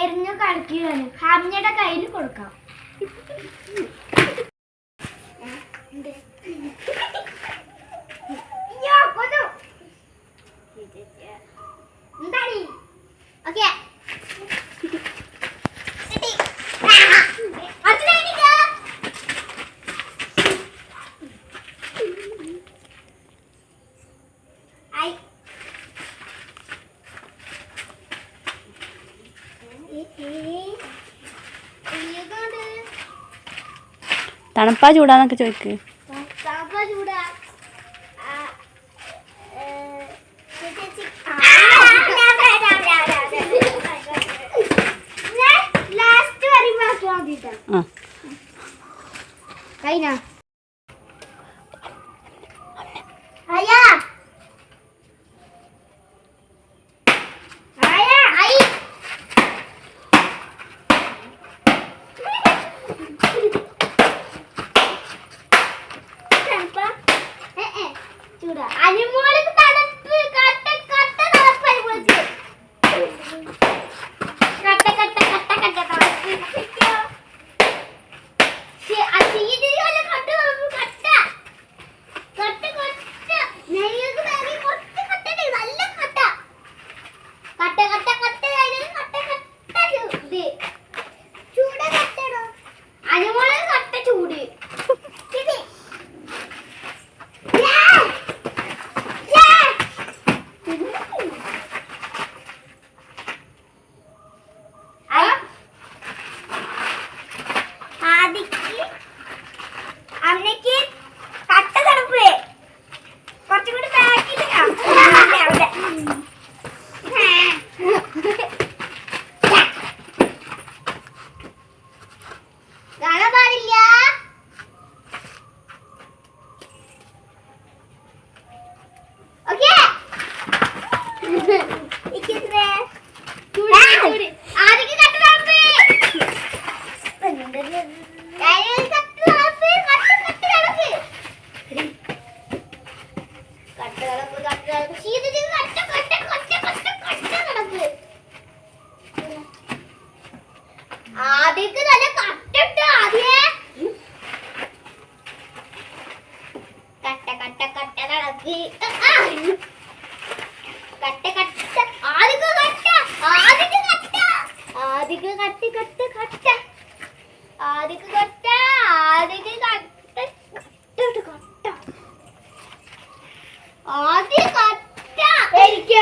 എറിഞ്ഞു കളിക്കുകയാണ്. ഹാമിനയുടെ കയ്യിൽ കൊടുക്കാം. എന്താണ്? ഓക്കെ തണുപ്പാ ചൂടാന്നൊക്കെ ചോദിക്ക്. തണുപ്പാ ചൂടാ? ലാസ്റ്റ് പറയുമ്പോ കഴിഞ്ഞ അയ്യാ ചൂടാ അനിമോൾക്ക് തണുപ്പ് കട്ട കട്ട തണുപ്പായി പോയി. കട്ട കട്ട കട്ട കട്ട തണുപ്പ് ആദ്യക്ക് നല്ല കട്ടിട്ട് ആദ്യേ കട്ട കട്ട കട്ട നടക്കി കട്ട കട്ട ആദ്യക്ക് കട്ട ആദ്യക്ക് കട്ട ആദ്യക്ക് കട്ടി കട്ട കട്ട ആദ്യക്ക് കട്ട ആദ്യക്ക് കട്ട കട്ട കട്ട ആദ്യ കട്ട എനിക്ക്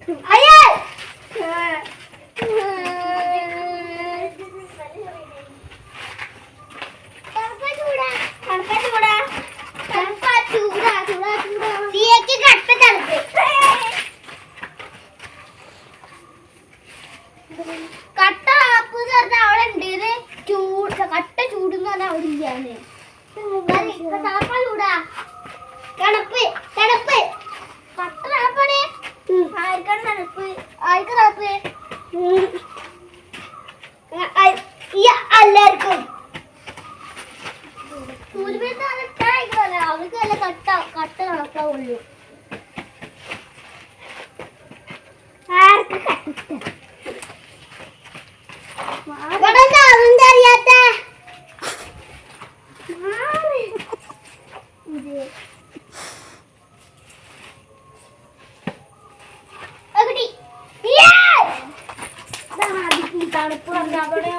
അയ്യേ കട്ട ആപ്പ് പറഞ്ഞ അവിടെ ഉണ്ട് ചൂട് കട്ട ചൂടെന്ന് പറഞ്ഞാൽ അവിടെ ഇല്ലാന്ന് ചൂടാ തണുപ്പ് തണുപ്പ് കട്ട തണുപ്പാണ് ആർക്കാണ് തണുപ്പ് ആർക്ക് തണുപ്പ് എല്ലാവർക്കും സൂര്യബിരുന്നല്ല അവർക്ക് നല്ല കട്ട കട്ട തണുപ്പാവുള്ളൂ ആർക്ക് കട്ടിട്ട അറിയാത്ത തണുപ്പ് പറഞ്ഞ അതോടെ